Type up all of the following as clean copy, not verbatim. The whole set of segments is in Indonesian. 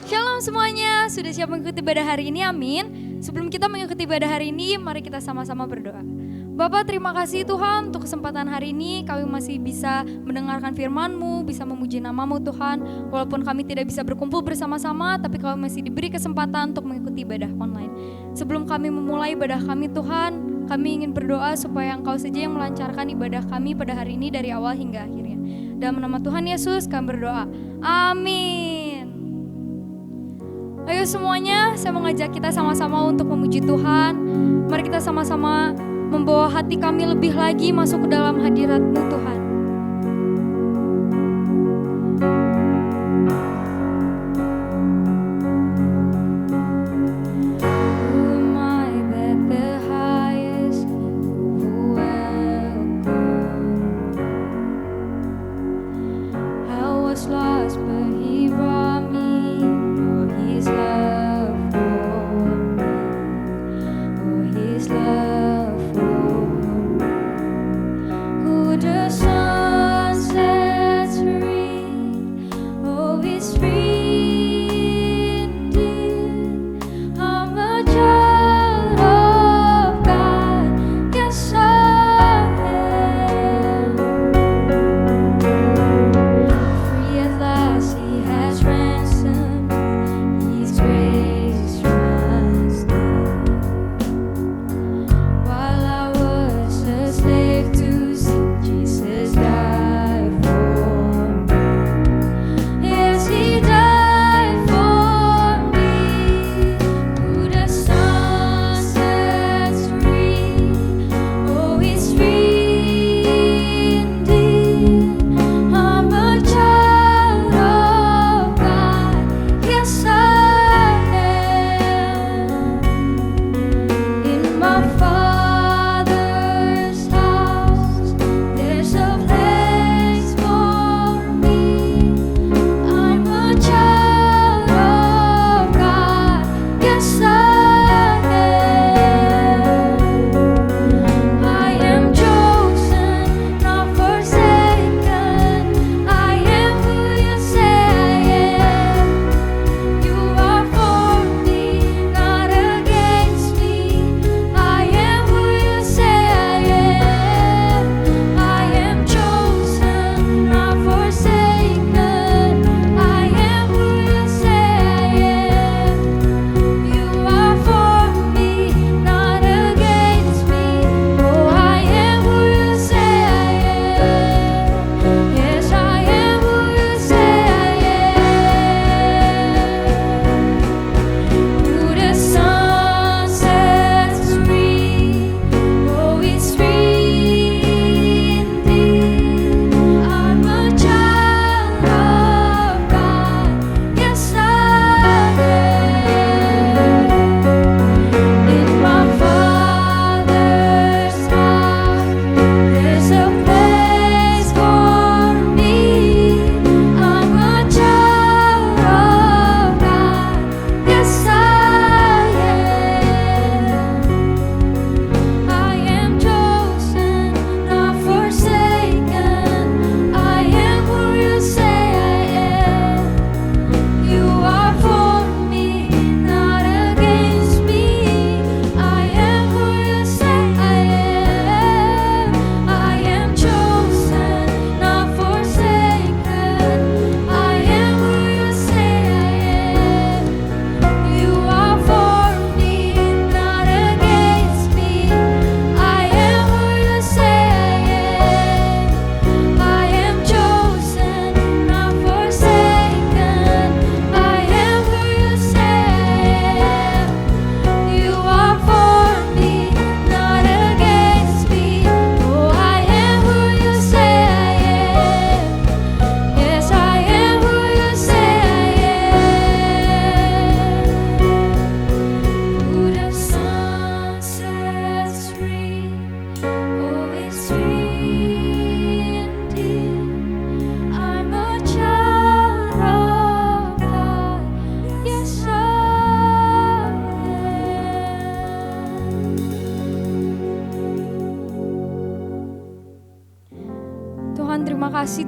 Shalom semuanya, sudah siap mengikuti ibadah hari ini, amin. Sebelum kita mengikuti ibadah hari ini, mari kita sama-sama berdoa. Bapak, terima kasih Tuhan untuk kesempatan hari ini, kami masih bisa mendengarkan firman-Mu, bisa memuji nama-Mu Tuhan. Walaupun kami tidak bisa berkumpul bersama-sama, tapi kami masih diberi kesempatan untuk mengikuti ibadah online. Sebelum kami memulai ibadah kami Tuhan, kami ingin berdoa supaya Engkau saja yang melancarkan ibadah kami pada hari ini dari awal hingga akhirnya. Dalam nama Tuhan Yesus kami berdoa, amin. Ayo semuanya, saya mengajak kita sama-sama untuk memuji Tuhan. Mari kita sama-sama membawa hati kami lebih lagi masuk ke dalam hadirat-Mu Tuhan. Just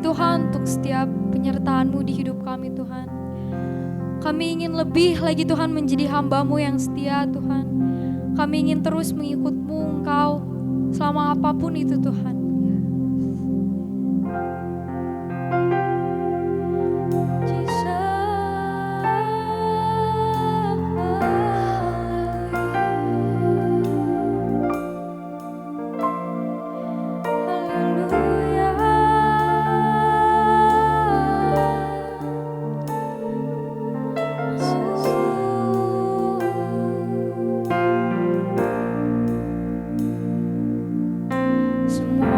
Tuhan untuk setiap penyertaan-Mu di hidup kami Tuhan. Kami ingin lebih lagi Tuhan menjadi hamba-Mu yang setia Tuhan. Kami ingin terus mengikut-Mu Engkau selama apapun itu Tuhan. Semua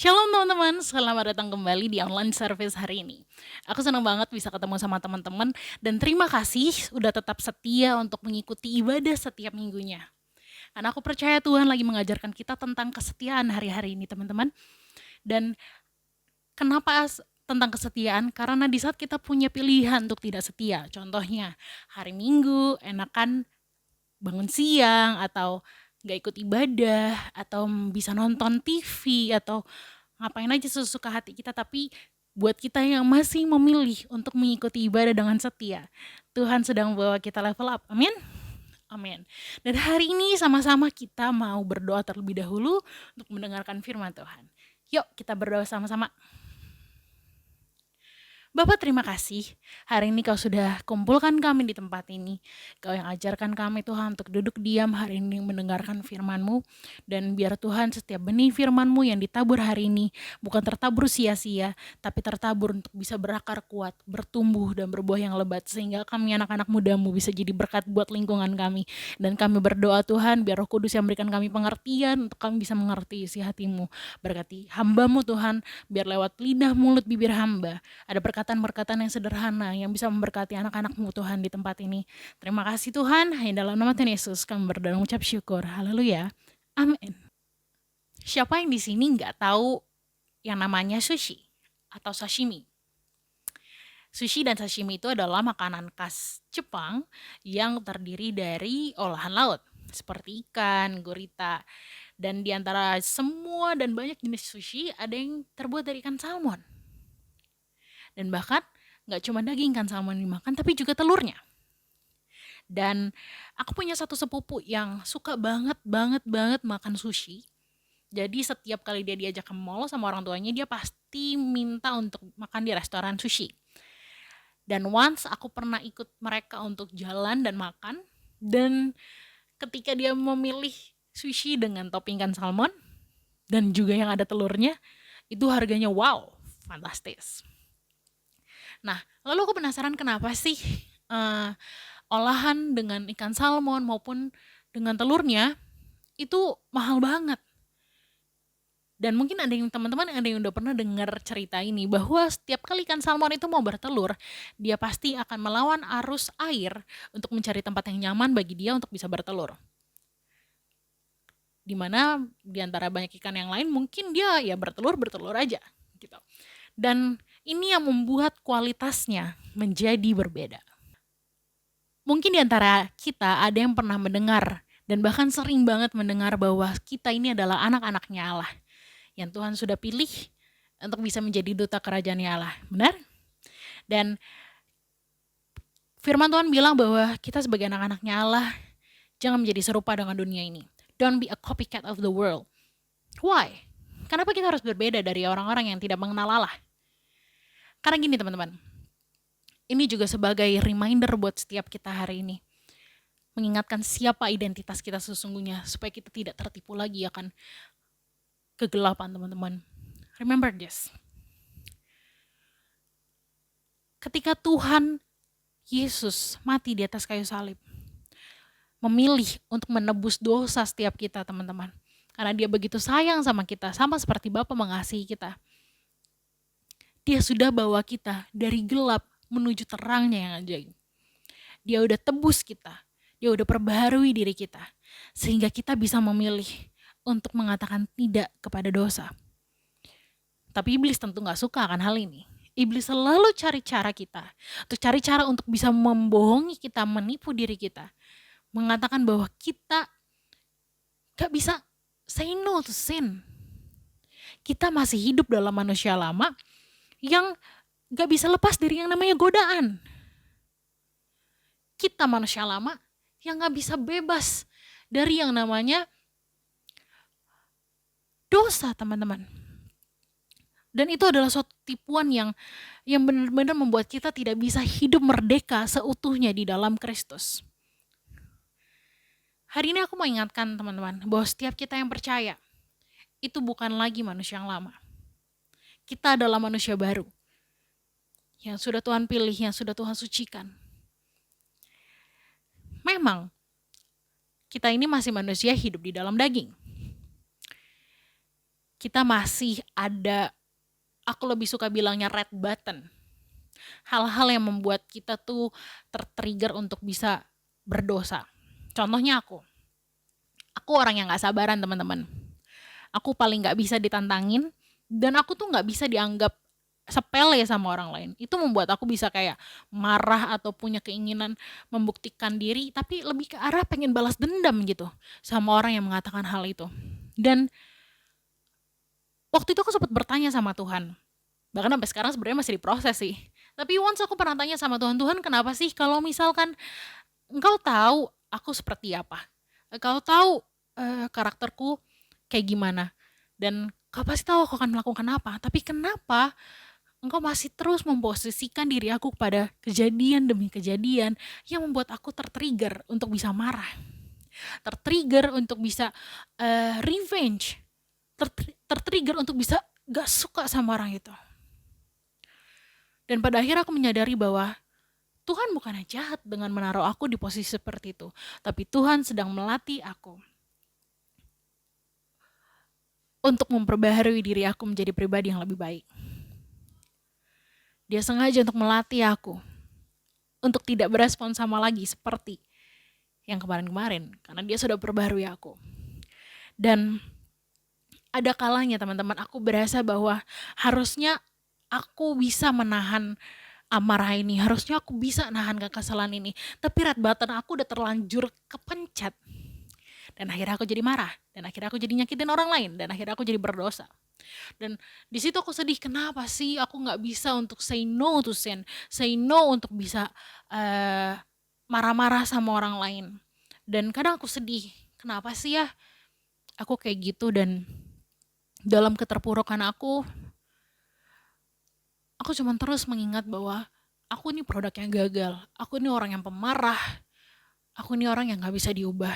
Shalom teman-teman, selamat datang kembali di online service hari ini. Aku senang banget bisa ketemu sama teman-teman dan terima kasih udah tetap setia untuk mengikuti ibadah setiap minggunya. Karena aku percaya Tuhan lagi mengajarkan kita tentang kesetiaan hari-hari ini teman-teman. Dan kenapa tentang kesetiaan? Karena di saat kita punya pilihan untuk tidak setia, contohnya hari Minggu enakan bangun siang atau nggak ikut ibadah atau bisa nonton TV atau ngapain aja sesuka hati kita, tapi buat kita yang masih memilih untuk mengikuti ibadah dengan setia, Tuhan sedang bawa kita level up. Amin. Amin. Dan hari ini sama-sama kita mau berdoa terlebih dahulu untuk mendengarkan firman Tuhan. Yuk kita berdoa sama-sama. Bapak terima kasih, hari ini kau sudah kumpulkan kami di tempat ini. Kau yang ajarkan kami Tuhan untuk duduk diam hari ini mendengarkan firman-Mu. Dan biar Tuhan setiap benih firman-Mu yang ditabur hari ini bukan tertabur sia-sia, tapi tertabur untuk bisa berakar kuat, bertumbuh dan berbuah yang lebat. Sehingga kami anak-anak muda-Mu bisa jadi berkat buat lingkungan kami. Dan kami berdoa Tuhan biar Roh Kudus yang berikan kami pengertian untuk kami bisa mengerti isi hati-Mu. Berkati hamba-Mu Tuhan, biar lewat lidah mulut bibir hamba ada perkataan-perkataan yang sederhana yang bisa memberkati anak-anak-Mu Tuhan di tempat ini. Terima kasih Tuhan, hanya dalam nama Tuhan Yesus kami berdoa dan mengucap syukur. Haleluya. Amin. Siapa yang di sini nggak tahu yang namanya sushi atau sashimi? Sushi dan sashimi itu adalah makanan khas Jepang yang terdiri dari olahan laut seperti ikan, gurita. Dan di antara semua dan banyak jenis sushi ada yang terbuat dari ikan salmon. Dan bahkan nggak cuma daging ikan salmon dimakan, tapi juga telurnya. Dan aku punya satu sepupu yang suka banget makan sushi. Jadi setiap kali dia diajak ke mall sama orang tuanya, dia pasti minta untuk makan di restoran sushi. Dan once aku pernah ikut mereka untuk jalan dan makan, dan ketika dia memilih sushi dengan topping ikan salmon dan juga yang ada telurnya, itu harganya wow, fantastis. Nah, lalu aku penasaran kenapa sih olahan dengan ikan salmon maupun dengan telurnya itu mahal banget. Dan mungkin ada yang teman-teman ada yang udah pernah dengar cerita ini bahwa setiap kali ikan salmon itu mau bertelur, dia pasti akan melawan arus air untuk mencari tempat yang nyaman bagi dia untuk bisa bertelur. Dimana diantara banyak ikan yang lain mungkin dia ya bertelur aja gitu. Dan ini yang membuat kualitasnya menjadi berbeda. Mungkin diantara kita ada yang pernah mendengar dan bahkan sering banget mendengar bahwa kita ini adalah anak-anaknya Allah yang Tuhan sudah pilih untuk bisa menjadi duta kerajaan Allah. Benar? Dan firman Tuhan bilang bahwa kita sebagai anak-anaknya Allah jangan menjadi serupa dengan dunia ini. Don't be a copycat of the world. Why? Kenapa kita harus berbeda dari orang-orang yang tidak mengenal Allah? Karena gini teman-teman, ini juga sebagai reminder buat setiap kita hari ini. Mengingatkan siapa identitas kita sesungguhnya, supaya kita tidak tertipu lagi akan kegelapan teman-teman. Remember this. Ketika Tuhan Yesus mati di atas kayu salib, memilih untuk menebus dosa setiap kita teman-teman. Karena dia begitu sayang sama kita, sama seperti Bapa mengasihi kita. Dia sudah bawa kita dari gelap menuju terangnya yang ajaib. Dia udah tebus kita, dia udah perbaharui diri kita, sehingga kita bisa memilih untuk mengatakan tidak kepada dosa. Tapi iblis tentu gak suka akan hal ini. Iblis selalu cari cara kita, untuk cari cara untuk bisa membohongi kita, menipu diri kita. Mengatakan bahwa kita gak bisa say no to sin. Kita masih hidup dalam manusia lama yang gak bisa lepas dari yang namanya godaan. Kita manusia lama yang gak bisa bebas dari yang namanya dosa teman-teman. Dan itu adalah suatu tipuan yang benar-benar membuat kita tidak bisa hidup merdeka seutuhnya di dalam Kristus. Hari ini aku mau ingatkan teman-teman bahwa setiap kita yang percaya itu bukan lagi manusia yang lama. Kita adalah manusia baru yang sudah Tuhan pilih, yang sudah Tuhan sucikan. Memang kita ini masih manusia hidup di dalam daging. kita masih ada, aku lebih suka bilangnya red button. Hal-hal yang membuat kita tuh tertrigger untuk bisa berdosa. Contohnya aku orang yang gak sabaran teman-teman. Aku paling gak bisa ditantangin, dan aku tuh gak bisa dianggap sepele sama orang lain. Itu membuat aku bisa kayak marah atau punya keinginan membuktikan diri, tapi lebih ke arah pengen balas dendam gitu sama orang yang mengatakan hal itu. Dan waktu itu aku sempat bertanya sama Tuhan, bahkan sampai sekarang sebenarnya masih diproses sih. Tapi once aku pernah tanya sama Tuhan, Tuhan kenapa sih kalau misalkan Engkau tahu aku seperti apa, Engkau tahu karakterku kayak gimana, dan Kau pasti tahu aku akan melakukan apa, tapi kenapa Engkau masih terus memposisikan diri aku pada kejadian demi kejadian yang membuat aku tertrigger untuk bisa marah, tertrigger untuk bisa revenge, tertrigger untuk bisa gak suka sama orang itu. Dan pada akhirnya aku menyadari bahwa Tuhan bukannya jahat dengan menaruh aku di posisi seperti itu, tapi Tuhan sedang melatih aku untuk memperbaharui diri aku menjadi pribadi yang lebih baik. Dia sengaja untuk melatih aku untuk tidak berespon sama lagi seperti yang kemarin-kemarin, karena dia sudah perbaharui aku. Dan ada kalanya teman-teman aku berasa bahwa harusnya aku bisa menahan amarah ini, harusnya aku bisa nahan kekesalan ini, tapi red button aku udah terlanjur kepencet, dan akhirnya aku jadi marah, dan akhirnya aku jadi nyakitin orang lain, dan akhirnya aku jadi berdosa. Dan di situ aku sedih, kenapa sih aku nggak bisa untuk say no to sin, say no untuk bisa marah-marah sama orang lain. Dan kadang aku sedih, kenapa sih ya aku kayak gitu. Dan dalam keterpurukan aku cuma terus mengingat bahwa aku ini produk yang gagal, aku ini orang yang pemarah, aku ini orang yang gak bisa diubah.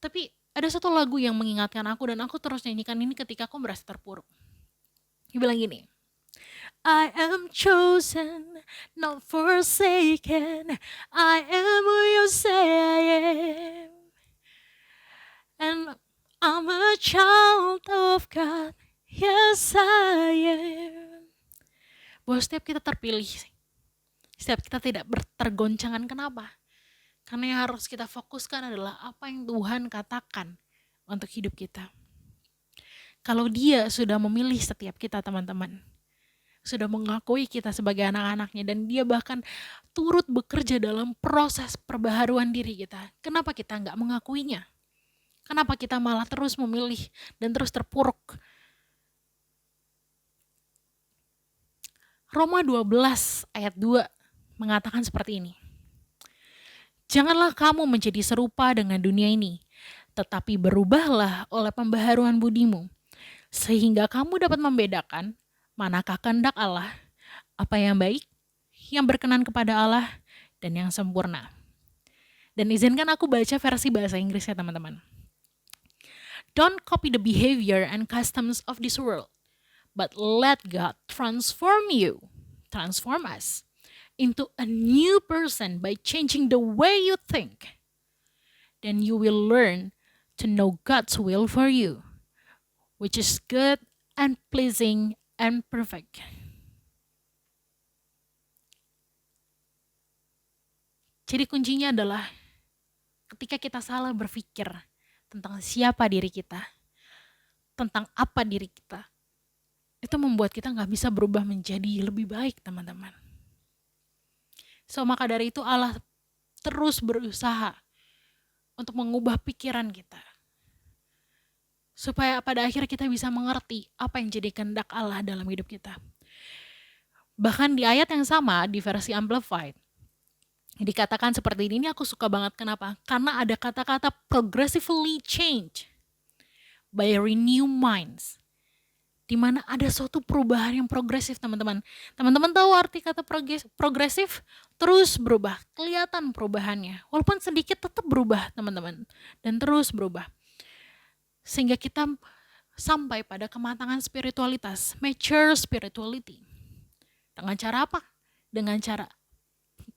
Tapi ada satu lagu yang mengingatkan aku, dan aku terus nyanyikan ini ketika aku merasa terpuruk. Dia bilang gini, I am chosen, not forsaken, I am who you say I am, and I'm a child of God. Yes, I am. Bahwa setiap kita terpilih, setiap kita tidak tergoncangan. Kenapa? Karena yang harus kita fokuskan adalah apa yang Tuhan katakan untuk hidup kita. Kalau Dia sudah memilih setiap kita teman-teman, sudah mengakui kita sebagai anak-anaknya, dan Dia bahkan turut bekerja dalam proses perbaharuan diri kita, kenapa kita nggak mengakuinya? Kenapa kita malah terus memilih dan terus terpuruk? Roma 12 ayat 2 mengatakan seperti ini. Janganlah kamu menjadi serupa dengan dunia ini, tetapi berubahlah oleh pembaharuan budimu, sehingga kamu dapat membedakan manakah kehendak Allah, apa yang baik, yang berkenan kepada Allah, dan yang sempurna. Dan izinkan aku baca versi bahasa Inggrisnya teman-teman. Don't copy the behavior and customs of this world, but let God transform us into a new person by changing the way you think. Then you will learn to know God's will for you, which is good and pleasing and perfect. Jadi kuncinya adalah ketika kita salah berpikir tentang siapa diri kita, tentang apa diri kita, itu membuat kita gak bisa berubah menjadi lebih baik teman-teman. So maka dari itu Allah terus berusaha untuk mengubah pikiran kita, supaya pada akhirnya kita bisa mengerti apa yang jadi kehendak Allah dalam hidup kita. Bahkan di ayat yang sama di versi Amplified dikatakan seperti ini aku suka banget. Kenapa? Karena ada kata-kata progressively change by renew minds, di mana ada suatu perubahan yang progresif teman-teman. Teman-teman tahu arti kata progresif? Terus berubah, kelihatan perubahannya. Walaupun sedikit tetap berubah teman-teman, dan terus berubah. Sehingga kita sampai pada kematangan spiritualitas, mature spirituality. Dengan cara apa? Dengan cara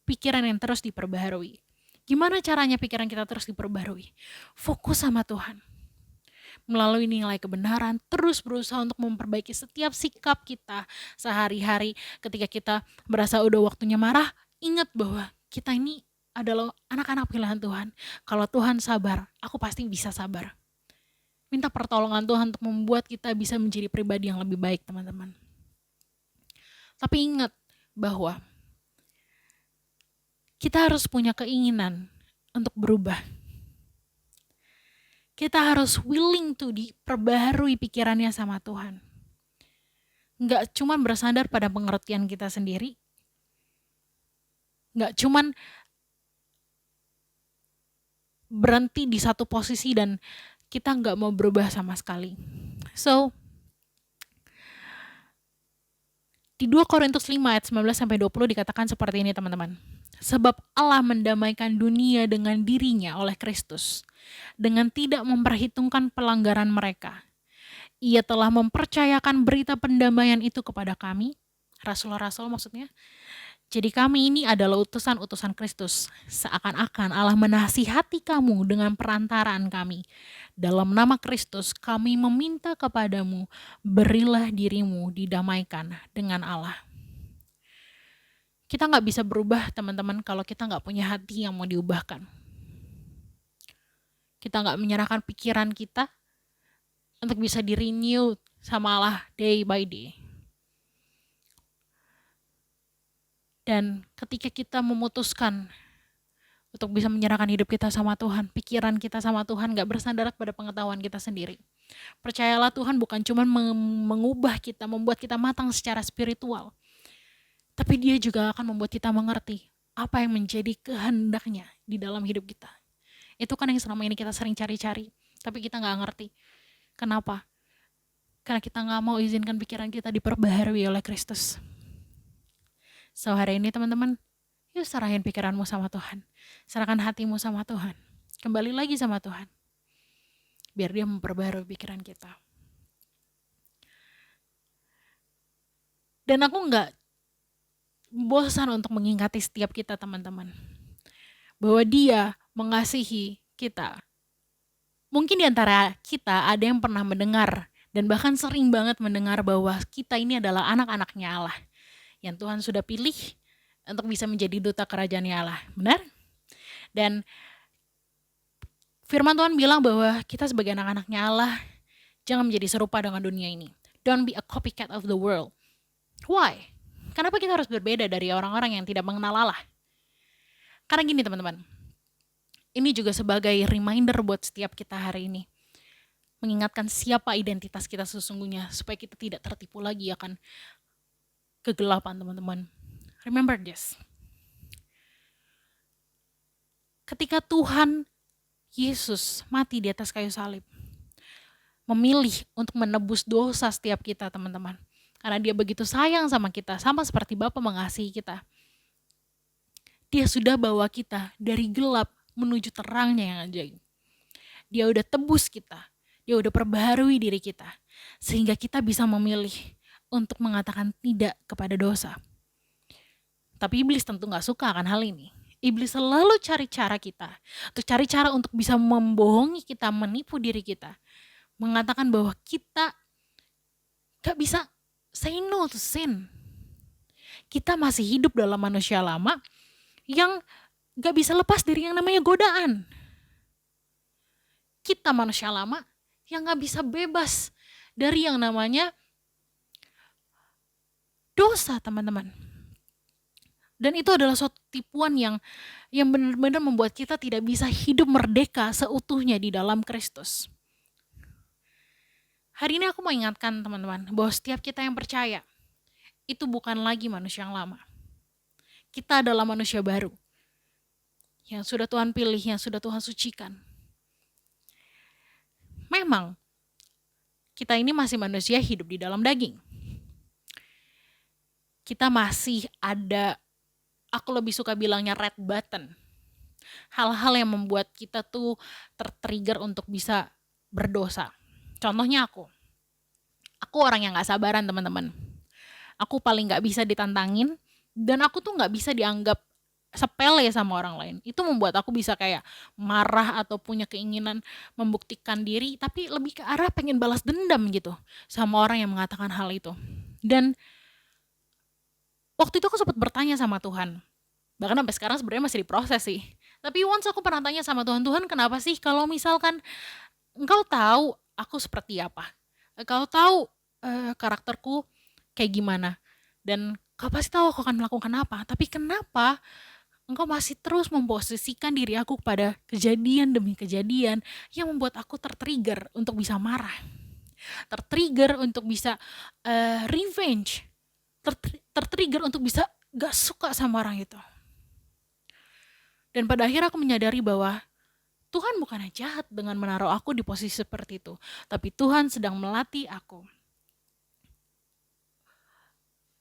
pikiran yang terus diperbaharui. Gimana caranya pikiran kita terus diperbaharui? Fokus sama Tuhan. melalui nilai kebenaran, terus berusaha untuk memperbaiki setiap sikap kita sehari-hari. Ketika kita merasa udah waktunya marah, ingat bahwa kita ini adalah anak-anak pilihan Tuhan. Kalau Tuhan sabar, aku pasti bisa sabar. Minta pertolongan Tuhan untuk membuat kita bisa menjadi pribadi yang lebih baik, teman-teman. Tapi ingat bahwa kita harus punya keinginan untuk berubah. Kita harus willing to diperbaharui pikirannya sama Tuhan. Nggak cuma bersandar pada pengertian kita sendiri. Nggak cuma berhenti di satu posisi dan kita nggak mau berubah sama sekali. So, di 2 Korintus 5 ayat 19-20 dikatakan seperti ini, teman-teman. Sebab Allah mendamaikan dunia dengan dirinya oleh Kristus, dengan tidak memperhitungkan pelanggaran mereka. Ia telah mempercayakan berita pendamaian itu kepada kami, rasul-rasul maksudnya. Jadi kami ini adalah utusan-utusan Kristus. Seakan-akan Allah menasihati kamu dengan perantaraan kami. Dalam nama Kristus kami meminta kepadamu, berilah dirimu didamaikan dengan Allah. Kita nggak bisa berubah, teman-teman, kalau kita nggak punya hati yang mau diubahkan. Kita nggak menyerahkan pikiran kita untuk bisa di-renew sama Allah day by day. Dan ketika kita memutuskan untuk bisa menyerahkan hidup kita sama Tuhan, pikiran kita sama Tuhan, gak bersandar pada pengetahuan kita sendiri. Percayalah, Tuhan bukan cuma mengubah kita, membuat kita matang secara spiritual, tapi Dia juga akan membuat kita mengerti apa yang menjadi kehendaknya di dalam hidup kita. Itu kan yang selama ini kita sering cari-cari, tapi kita gak ngerti. Kenapa? Karena kita gak mau izinkan pikiran kita diperbaharui oleh Kristus. So hari ini teman-teman, yuk serahin pikiranmu sama Tuhan. Serahkan hatimu sama Tuhan. Kembali lagi sama Tuhan. Biar Dia memperbarui pikiran kita. Dan aku gak bosan untuk mengingati setiap kita, teman-teman, bahwa Dia mengasihi kita. Mungkin di antara kita ada yang pernah mendengar dan bahkan sering banget mendengar bahwa kita ini adalah anak-anaknya Allah yang Tuhan sudah pilih untuk bisa menjadi duta kerajaan Allah. Benar? Dan firman Tuhan bilang bahwa kita sebagai anak-anaknya Allah jangan menjadi serupa dengan dunia ini. Don't be a copycat of the world. Why? Kenapa kita harus berbeda dari orang-orang yang tidak mengenal Allah? Karena gini, teman-teman. Ini juga sebagai reminder buat setiap kita hari ini. Mengingatkan siapa identitas kita sesungguhnya supaya kita tidak tertipu lagi akan kegelapan, teman-teman. Remember this. Ketika Tuhan Yesus mati di atas kayu salib, memilih untuk menebus dosa setiap kita, teman-teman. Karena Dia begitu sayang sama kita, sama seperti Bapa mengasihi kita. Dia sudah bawa kita dari gelap menuju terangnya yang ajaib. Dia udah tebus kita, Dia udah perbaharui diri kita, sehingga kita bisa memilih untuk mengatakan tidak kepada dosa. Tapi iblis tentu gak suka akan hal ini. Iblis selalu cari cara kita, cari cara untuk bisa membohongi kita, menipu diri kita, mengatakan bahwa kita gak bisa say no to sin. Kita masih hidup dalam manusia lama yang gak bisa lepas dari yang namanya godaan. Kita manusia lama yang gak bisa bebas dari yang namanya dosa, teman-teman. Dan itu adalah suatu tipuan yang benar-benar membuat kita tidak bisa hidup merdeka seutuhnya di dalam Kristus. Hari ini aku mau ingatkan teman-teman bahwa setiap kita yang percaya itu bukan lagi manusia yang lama. Kita adalah manusia baru yang sudah Tuhan pilih, yang sudah Tuhan sucikan. Memang kita ini masih manusia hidup di dalam daging. Kita masih ada, aku lebih suka bilangnya red button. Hal-hal yang membuat kita tuh tertrigger untuk bisa berdosa. Contohnya aku orang yang gak sabaran, teman-teman. Aku paling gak bisa ditantangin, dan aku tuh gak bisa dianggap sepele sama orang lain. Itu membuat aku bisa kayak marah atau punya keinginan membuktikan diri, tapi lebih ke arah pengen balas dendam gitu sama orang yang mengatakan hal itu. Dan waktu itu aku sempat bertanya sama Tuhan. Bahkan sampai sekarang sebenarnya masih diproses sih. Tapi once aku pernah tanya sama Tuhan, Tuhan kenapa sih kalau misalkan Engkau tahu aku seperti apa? Engkau tahu karakterku kayak gimana? Dan Kau pasti tahu aku akan melakukan apa. Tapi kenapa Engkau masih terus memposisikan diri aku pada kejadian demi kejadian yang membuat aku tertrigger untuk bisa marah, tertrigger untuk bisa revenge, tertrigger untuk bisa gak suka sama orang itu. Dan pada akhirnya aku menyadari bahwa Tuhan bukannya jahat dengan menaruh aku di posisi seperti itu, tapi Tuhan sedang melatih aku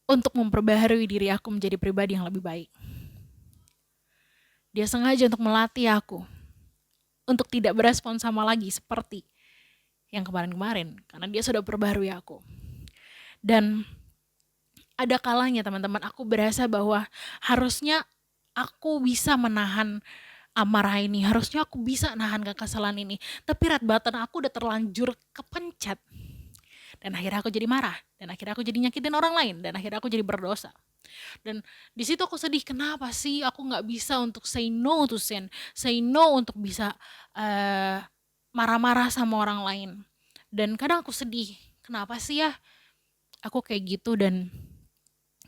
untuk memperbaharui diri aku menjadi pribadi yang lebih baik. Dia sengaja untuk melatih aku untuk tidak berespon sama lagi seperti yang kemarin-kemarin, karena dia sudah perbaharui aku. Dan ada kalanya teman-teman aku berasa bahwa harusnya aku bisa menahan amarah ini, harusnya aku bisa nahan kekesalan ini, tapi red button aku udah terlanjur kepencet. Dan akhirnya aku jadi marah, dan akhirnya aku jadi nyakitin orang lain, dan akhirnya aku jadi berdosa. Dan di situ aku sedih, kenapa sih aku nggak bisa untuk say no to sin, say no untuk bisa marah-marah sama orang lain. Dan kadang aku sedih, kenapa sih ya aku kayak gitu. Dan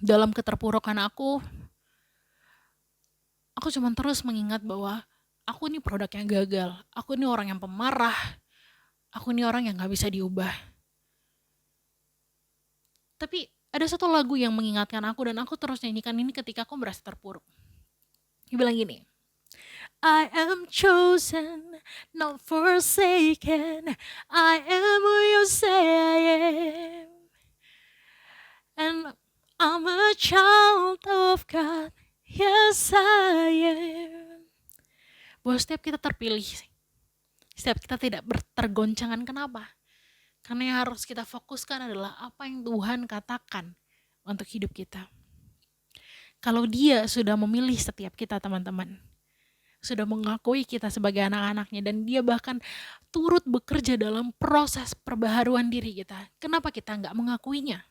dalam keterpurukan aku cuma terus mengingat bahwa aku ini produk yang gagal, aku ini orang yang pemarah, aku ini orang yang gak bisa diubah. Tapi ada satu lagu yang mengingatkan aku, dan aku terus nyanyikan ini ketika aku merasa terpuruk. Dia bilang gini, I am chosen, not forsaken, I am who you say I am, and I'm a child of God, yes I am. Bahwa setiap kita terpilih, setiap kita tidak tergoncangan. Kenapa? Karena yang harus kita fokuskan adalah apa yang Tuhan katakan untuk hidup kita. Kalau Dia sudah memilih setiap kita teman-teman, sudah mengakui kita sebagai anak-anaknya, dan Dia bahkan turut bekerja dalam proses perbaharuan diri kita, kenapa kita nggak mengakuinya?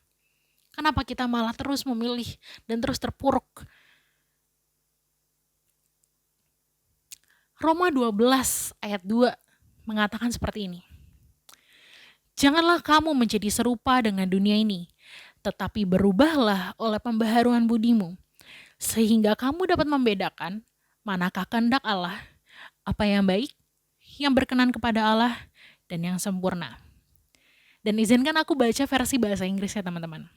Kenapa kita malah terus memilih dan terus terpuruk? Roma 12 ayat 2 mengatakan seperti ini. Janganlah kamu menjadi serupa dengan dunia ini, tetapi berubahlah oleh pembaharuan budimu, sehingga kamu dapat membedakan manakah kehendak Allah, apa yang baik, yang berkenan kepada Allah, dan yang sempurna. Dan izinkan aku baca versi bahasa Inggrisnya teman-teman.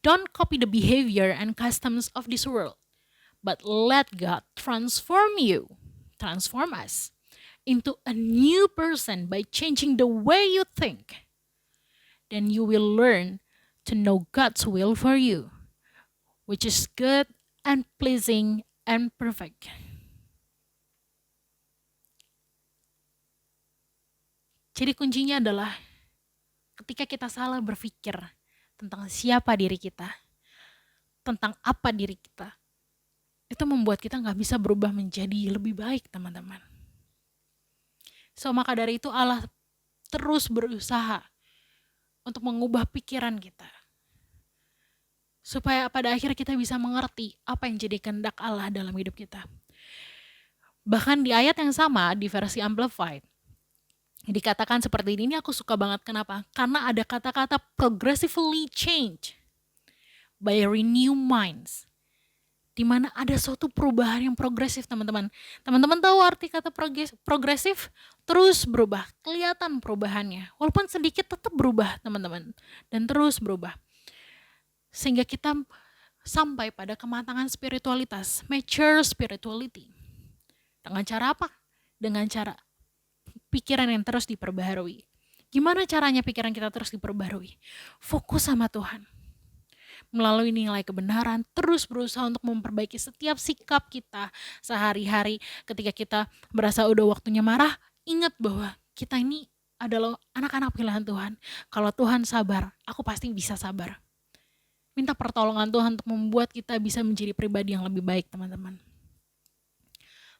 Don't copy the behavior and customs of this world, but let God transform us into a new person by changing the way you think. Then you will learn to know God's will for you, which is good and pleasing and perfect. Jadi kuncinya adalah ketika kita salah berpikir tentang siapa diri kita, tentang apa diri kita, itu membuat kita gak bisa berubah menjadi lebih baik teman-teman. So maka dari itu Allah terus berusaha untuk mengubah pikiran kita, supaya pada akhirnya kita bisa mengerti apa yang jadi kehendak Allah dalam hidup kita. Bahkan di ayat yang sama di versi Amplified dikatakan seperti ini aku suka banget. Kenapa? Karena ada kata-kata progressively change by renew minds, di mana ada suatu perubahan yang progresif teman-teman. Teman-teman tahu arti kata progresif? Terus berubah, kelihatan perubahannya. Walaupun sedikit tetap berubah teman-teman, dan terus berubah. Sehingga kita sampai pada kematangan spiritualitas, mature spirituality. Dengan cara apa? Dengan cara pikiran yang terus diperbaharui. Gimana caranya pikiran kita terus diperbaharui? Fokus sama Tuhan. Melalui nilai kebenaran, terus berusaha untuk memperbaiki setiap sikap kita sehari-hari. Ketika kita merasa udah waktunya marah, ingat bahwa kita ini adalah anak-anak pilihan Tuhan. Kalau Tuhan sabar, aku pasti bisa sabar. Minta pertolongan Tuhan untuk membuat kita bisa menjadi pribadi yang lebih baik, teman-teman.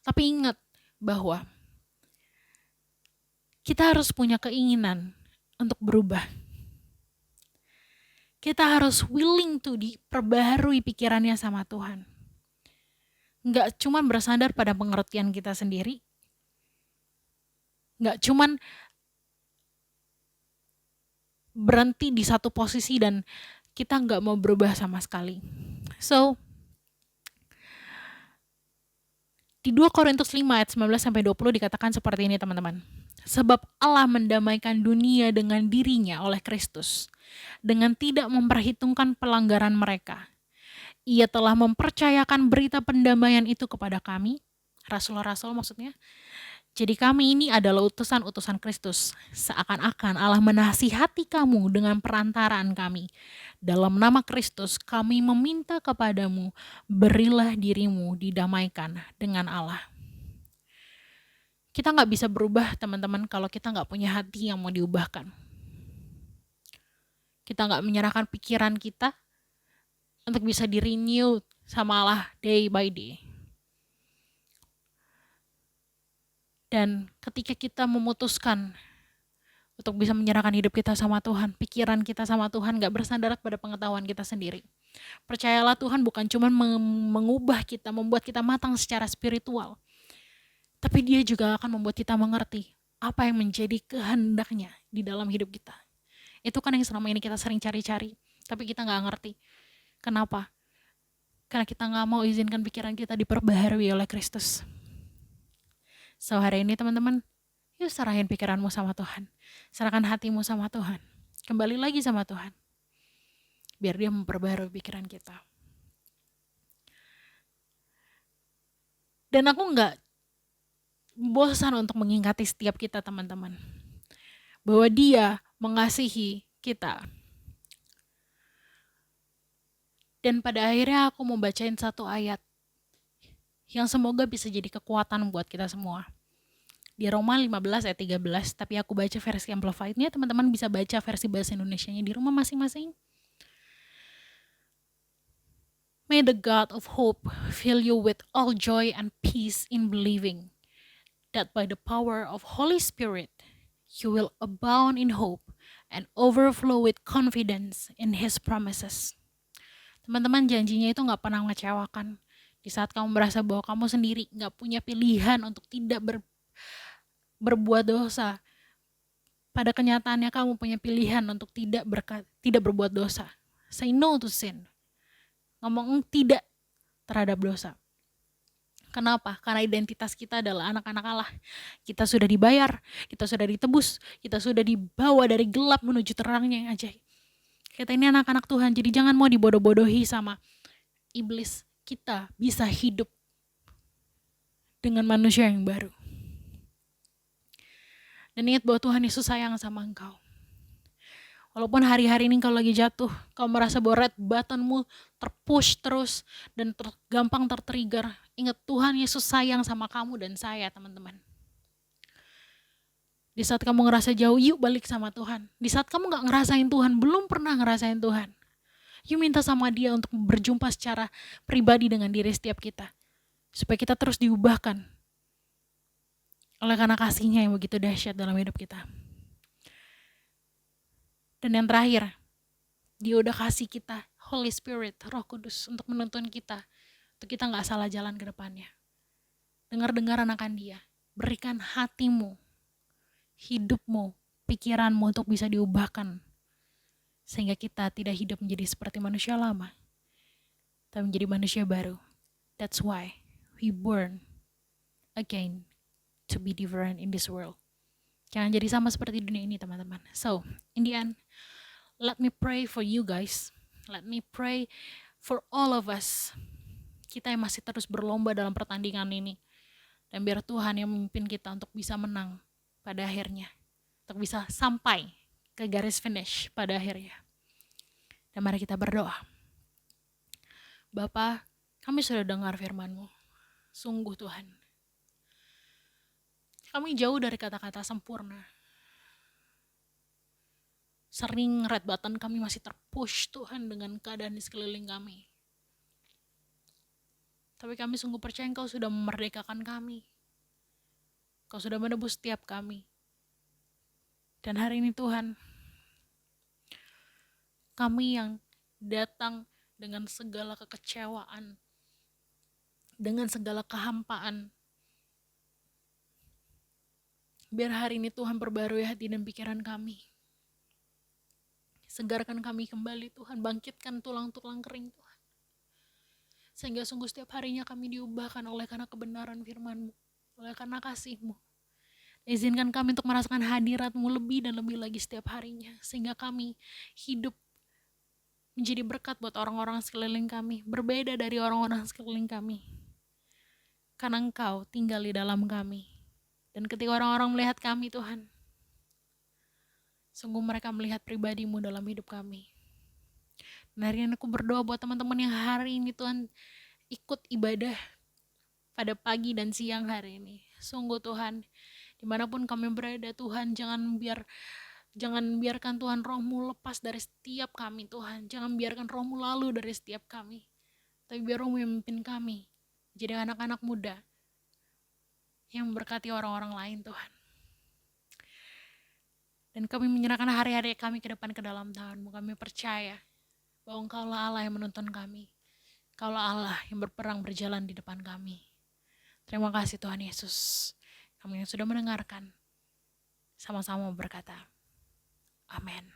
Tapi ingat bahwa kita harus punya keinginan untuk berubah. Kita harus willing to diperbaharui pikirannya sama Tuhan. Nggak cuma bersandar pada pengertian kita sendiri, nggak cuman berhenti di satu posisi dan kita nggak mau berubah sama sekali. So, di 2 Korintus 5 ayat 19-20 dikatakan seperti ini, teman-teman. Sebab Allah mendamaikan dunia dengan dirinya oleh Kristus, dengan tidak memperhitungkan pelanggaran mereka. Ia telah mempercayakan berita pendamaian itu kepada kami, rasul-rasul maksudnya. Jadi kami ini adalah utusan-utusan Kristus. Seakan-akan Allah menasihati kamu dengan perantaraan kami. Dalam nama Kristus kami meminta kepadamu, berilah dirimu didamaikan dengan Allah. Kita gak bisa berubah, teman-teman, kalau kita gak punya hati yang mau diubahkan. Kita gak menyerahkan pikiran kita untuk bisa di-renew sama Allah day by day. Dan ketika kita memutuskan untuk bisa menyerahkan hidup kita sama Tuhan, pikiran kita sama Tuhan, gak bersandar pada pengetahuan kita sendiri. Percayalah, Tuhan bukan cuma mengubah kita, membuat kita matang secara spiritual, tapi Dia juga akan membuat kita mengerti apa yang menjadi kehendaknya di dalam hidup kita. Itu kan yang selama ini kita sering cari-cari, tapi kita gak ngerti. Kenapa? Karena kita gak mau izinkan pikiran kita diperbaharui oleh Kristus. So hari ini teman-teman, yuk serahin pikiranmu sama Tuhan. Serahkan hatimu sama Tuhan. Kembali lagi sama Tuhan. Biar Dia memperbaharui pikiran kita. Dan aku gak bosan untuk mengingati setiap kita, teman-teman, bahwa Dia mengasihi kita. Dan pada akhirnya aku mau bacain satu ayat yang semoga bisa jadi kekuatan buat kita semua. Di Roma 15 ayat 13, tapi aku baca versi Amplified-nya, teman-teman bisa baca versi bahasa Indonesianya di rumah masing-masing. May the God of hope fill you with all joy and peace in believing, that by the power of Holy Spirit you will abound in hope and overflow with confidence in His promises. Teman-teman, janjinya itu gak pernah mengecewakan. Di saat kamu merasa bahwa kamu sendiri gak punya pilihan untuk tidak berbuat dosa, pada kenyataannya kamu punya pilihan untuk tidak berbuat dosa. Say no to sin. Ngomong tidak terhadap dosa. Kenapa? Karena identitas kita adalah anak-anak Allah. Kita sudah dibayar, kita sudah ditebus, kita sudah dibawa dari gelap menuju terangnya yang ajaib. Kita ini anak-anak Tuhan, jadi jangan mau dibodoh-bodohi sama iblis. Kita bisa hidup dengan manusia yang baru. Dan ingat bahwa Tuhan Yesus sayang sama engkau. Walaupun hari-hari ini kau lagi jatuh, kau merasa bahwa red buttonmu terpush terus dan gampang tertrigger, ingat Tuhan Yesus sayang sama kamu dan saya, teman-teman. Di saat kamu ngerasa jauh, yuk balik sama Tuhan. Di saat kamu gak ngerasain Tuhan, belum pernah ngerasain Tuhan, yuk minta sama Dia untuk berjumpa secara pribadi dengan diri setiap kita. Supaya kita terus diubahkan oleh karena kasih-Nya yang begitu dahsyat dalam hidup kita. Dan yang terakhir, Dia udah kasih kita Holy Spirit, Roh Kudus, untuk menuntun kita, untuk kita gak salah jalan ke depannya. Dengar-dengaran akan Dia, berikan hatimu, hidupmu, pikiranmu untuk bisa diubahkan. Sehingga kita tidak hidup menjadi seperti manusia lama, tapi menjadi manusia baru. That's why we born again, to be different in this world. Jangan jadi sama seperti dunia ini, teman-teman. So, in the end, let me pray for you guys. Let me pray for all of us. Kita yang masih terus berlomba dalam pertandingan ini. Dan biar Tuhan yang memimpin kita untuk bisa menang pada akhirnya. Untuk bisa sampai ke garis finish pada akhirnya. Dan mari kita berdoa. Bapa, kami sudah dengar firman-Mu. Sungguh Tuhan, kami jauh dari kata-kata sempurna. Sering red button kami masih terpush Tuhan dengan keadaan di sekeliling kami. Tapi kami sungguh percaya Engkau sudah memerdekakan kami. Kau sudah menebus setiap kami. Dan hari ini Tuhan, kami yang datang dengan segala kekecewaan, dengan segala kehampaan, biar hari ini Tuhan perbarui hati dan pikiran kami. Segarkan kami kembali Tuhan, bangkitkan tulang-tulang kering Tuhan. Sehingga sungguh setiap harinya kami diubahkan oleh karena kebenaran firman-Mu, oleh karena kasih-Mu. Izinkan kami untuk merasakan hadirat-Mu lebih dan lebih lagi setiap harinya. Sehingga kami hidup menjadi berkat buat orang-orang sekeliling kami, berbeda dari orang-orang sekeliling kami. Karena Engkau tinggal di dalam kami. Dan ketika orang-orang melihat kami Tuhan, sungguh mereka melihat pribadi-Mu dalam hidup kami. Dan hari ini aku berdoa buat teman-teman yang hari ini Tuhan ikut ibadah pada pagi dan siang hari ini. Sungguh Tuhan, dimanapun kami berada Tuhan, jangan biarkan Tuhan Roh-Mu lepas dari setiap kami Tuhan. Jangan biarkan Roh-Mu lalu dari setiap kami. Tapi biar Roh-Mu yang memimpin kami jadi anak-anak muda yang memberkati orang-orang lain Tuhan. Dan kami menyerahkan hari-hari kami ke depan ke dalam tangan-Mu. Kami percaya bahwa Engkaulah Allah yang menuntun kami. Engkaulah Allah yang berperang berjalan di depan kami. Terima kasih Tuhan Yesus. Kami yang sudah mendengarkan, sama-sama berkata, amin.